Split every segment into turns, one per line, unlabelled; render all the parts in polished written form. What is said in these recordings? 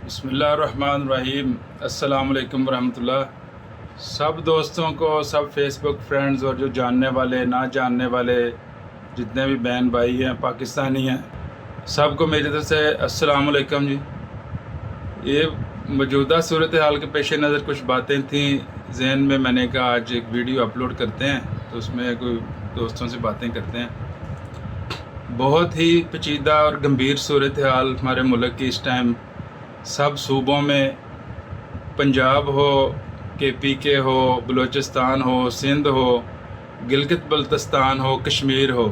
बिस्मिल्लाहिर्रहमानिर्रहीम। अस्सलाम वालेकुम रहमतुल्लाह। सब दोस्तों को, सब फेसबुक फ्रेंड्स और जो जानने वाले ना जानने वाले जितने भी बहन भाई हैं पाकिस्तानी हैं, सबको मेरी तरफ से अस्सलाम वालेकुम जी। ये मौजूदा सूरत हाल के पेश नज़र कुछ बातें थीं जहन में, मैंने कहा आज एक वीडियो अपलोड करते हैं तो उसमें कोई दोस्तों से बातें करते हैं। बहुत ही पेचीदा और गंभीर सूरत हाल हमारे मुल्क की इस टाइम सब सूबों में, पंजाब हो, KPK हो, बलूचिस्तान हो, सिंध हो, गिलगित बल्तिस्तान हो, कश्मीर हो,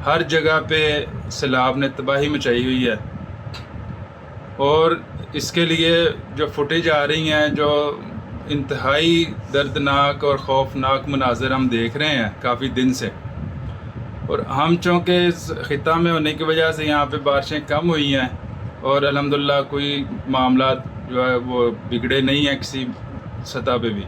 हर जगह पे सैलाब ने तबाही मचाई हुई है। और इसके लिए जो फुटेज आ रही हैं, जो इंतहाई दर्दनाक और ख़ौफनाक मनाज़र हम देख रहे हैं काफ़ी दिन से, और हम चूँकि इस ख़िता में होने की वजह से यहाँ पे बारिशें कम हुई हैं और अल्हम्दुलिल्लाह कोई मामला जो है वो बिगड़े नहीं हैं किसी सतह पे भी,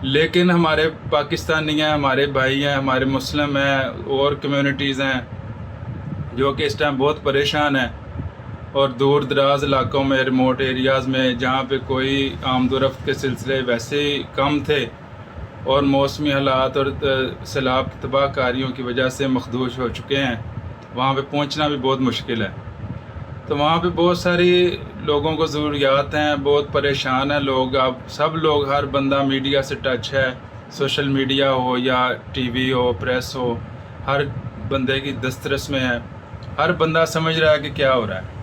लेकिन हमारे पाकिस्तानी हैं, हमारे भाई हैं, हमारे मुस्लिम हैं और कम्युनिटीज़ हैं जो कि इस टाइम बहुत परेशान हैं। और दूर दराज इलाकों में, रिमोट एरियाज़ में, जहाँ पे कोई आमदोरफ्त के सिलसिले वैसे ही कम थे और मौसमी हालात और सैलाब की तबाहकारियों की वजह से मखदूश हो चुके हैं, वहाँ पे पहुँचना भी बहुत मुश्किल है। तो वहाँ पे बहुत सारी लोगों को ज़रूरियात हैं, बहुत परेशान हैं लोग। अब सब लोग, हर बंदा मीडिया से टच है, सोशल मीडिया हो या TV हो, प्रेस हो, हर बंदे की दस्तरस में है, हर बंदा समझ रहा है कि क्या हो रहा है।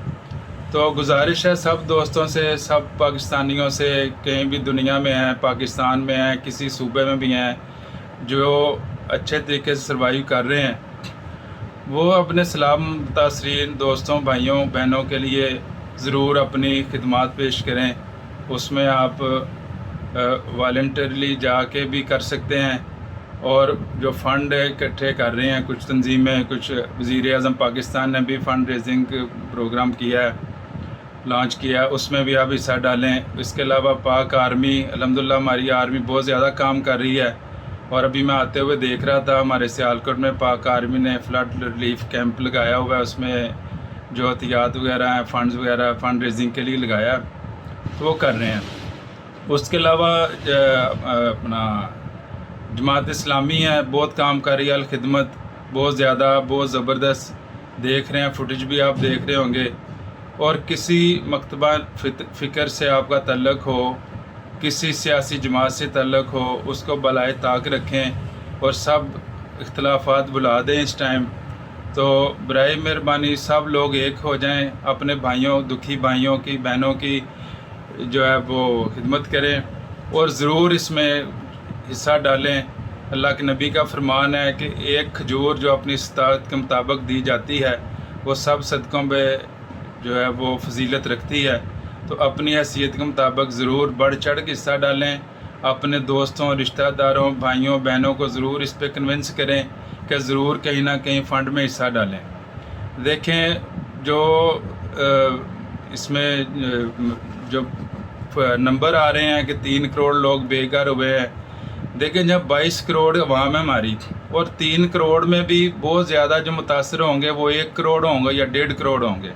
तो गुजारिश है सब दोस्तों से, सब पाकिस्तानियों से, कहीं भी दुनिया में हैं, पाकिस्तान में हैं, किसी सूबे में भी हैं, जो अच्छे तरीके से सर्वाइव कर रहे हैं, वो अपने सलाम तासरीन दोस्तों, भाइयों, बहनों के लिए ज़रूर अपनी खिदमात पेश करें। उसमें आप वॉलंटरली जाके भी कर सकते हैं, और जो फ़ंड इकट्ठे कर रहे हैं कुछ तंजीमें, कुछ वज़ीर-ए-आज़म पाकिस्तान ने भी फ़ंड रेजिंग प्रोग्राम किया है, लॉन्च किया है, उसमें भी आप हिस्सा डालें। इसके अलावा पाक आर्मी, अल्हम्दुलिल्लाह हमारी आर्मी बहुत ज़्यादा काम कर रही है। और अभी मैं आते हुए देख रहा था, हमारे सियालकोट में पाक आर्मी ने फ्लड रिलीफ कैंप लगाया हुआ है, उसमें जो एहतियात वगैरह हैं, फंड्स वगैरह फंड रेजिंग के लिए लगाया, तो वो कर रहे हैं। उसके अलावा अपना जमात इस्लामी है, बहुत काम कर रही है, अल खिदमत बहुत ज़्यादा, बहुत ज़बरदस्त देख रहे हैं, फुटेज भी आप देख रहे होंगे। और किसी मकतबा फ़िक्र से आपका तल्लुक़ हो, किसी सियासी जमात से तल्लुक़ हो, उसको बलाए ताक रखें और सब इख्तलाफात भुला दें इस टाइम। तो बराए मेहरबानी सब लोग एक हो जाएं, अपने भाइयों, दुखी भाइयों की, बहनों की जो है वो खिदमत करें और ज़रूर इसमें हिस्सा डालें। अल्लाह के नबी का फरमान है कि एक खजूर जो अपनी इस्तात के मुताबिक दी जाती है, वो सब सदक़ों में जो है वो फजीलत रखती है। तो अपनी हैसियत के मुताबिक ज़रूर बढ़ चढ़ के हिस्सा डालें। अपने दोस्तों, रिश्तेदारों, भाइयों, बहनों को ज़रूर इस पे कन्विंस करें कि ज़रूर कहीं ना कहीं फ़ंड में हिस्सा डालें। देखें जो इसमें जो नंबर आ रहे हैं कि 3 करोड़ लोग बेघर हुए हैं, देखें जब 22 करोड़ अवाम है हमारी, और 3 करोड़ में भी बहुत ज़्यादा जो मुतासर होंगे वो 1 करोड़ होंगे या 1.5 करोड़ होंगे।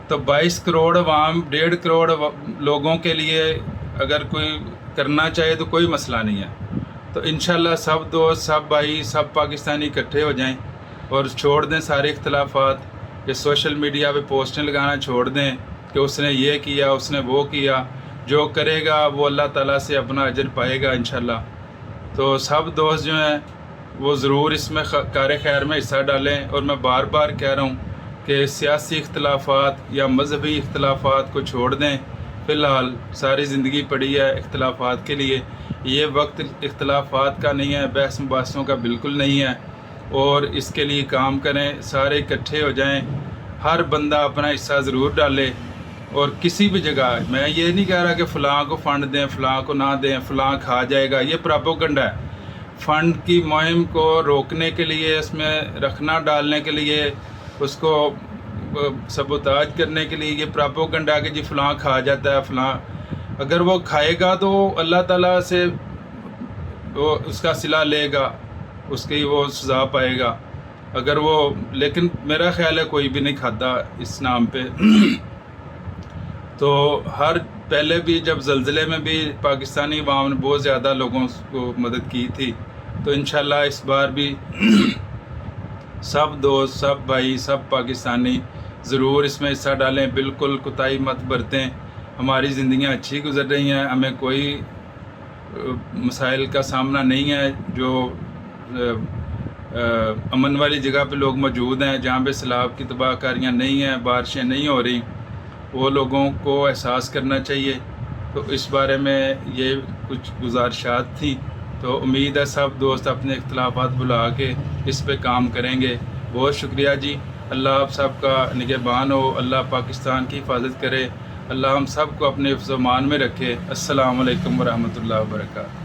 तो 22 करोड़ अवाम, 1.5 करोड़ लोगों के लिए अगर कोई करना चाहे तो कोई मसला नहीं है। तो इंशाल्लाह सब दोस्त, सब भाई, सब पाकिस्तानी इकट्ठे हो जाएं और छोड़ दें सारे इख्तलाफात। ये सोशल मीडिया पे पोस्टें लगाना छोड़ दें कि उसने ये किया, उसने वो किया। जो करेगा वो अल्लाह ताला से अपना अजर पाएगा इंशाल्लाह। तो सब दोस्त जो हैं वो ज़रूर इसमें कार खैर में हिस्सा डालें। और मैं बार बार कह रहा हूँ कि सियासी इख्तलाफात या मजहबी इख्तलाफात को छोड़ दें। फ़िलहाल सारी ज़िंदगी पड़ी है इख्तलाफात के लिए, ये वक्त इख्तलाफात का नहीं है, बहस मुबाहसों का बिल्कुल नहीं है। और इसके लिए काम करें, सारे इकट्ठे हो जाएं, हर बंदा अपना हिस्सा ज़रूर डाले। और किसी भी जगह, मैं ये नहीं कह रहा कि फ़लाँ को फ़ंड दें, फ़लाँ को ना दें, फ़लाँ खा जाएगा, ये प्रोपेगेंडा है। फ़ंड की मुहिम को रोकने के लिए, इसमें रखना डालने के लिए, उसको सबोताज करने के लिए ये प्रोपेगेंडा कि जी फ़लाँ खा जाता है, फ़लाँ अगर वो खाएगा तो अल्लाह ताला से वो उसका सिला लेगा, उसकी वो सज़ा पाएगा। अगर वो, लेकिन मेरा ख़्याल है कोई भी नहीं खाता इस नाम पे। تو پہلے بھی جب زلزلے میں بھی پاکستانی عوام نے بہت زیادہ لوگوں کو مدد کی تھی، تو انشاءاللہ اس بار بھی سب دوست، سب بھائی، سب پاکستانی ضرور اس میں حصہ ڈالیں، بالکل کوتاہی مت برتیں۔ ہماری زندگیاں اچھی گزر رہی ہیں، ہمیں کوئی مسائل کا سامنا نہیں ہے۔ جو امن والی جگہ پہ لوگ موجود ہیں، جہاں پہ سیلاب کی تباہ کاریاں نہیں ہیں، بارشیں نہیں ہو رہی، وہ لوگوں کو احساس کرنا چاہیے۔ تو اس بارے میں یہ کچھ گزارشات تھیں، تو امید ہے سب دوست اپنے اختلافات بلا کے اس پہ کام کریں گے۔ بہت شکریہ جی، اللہ آپ سب کا نگہبان ہو، اللہ پاکستان کی حفاظت کرے، اللہ ہم سب کو اپنے حفظ و امان میں رکھے۔ السلام علیکم ورحمۃ اللہ وبرکاتہ۔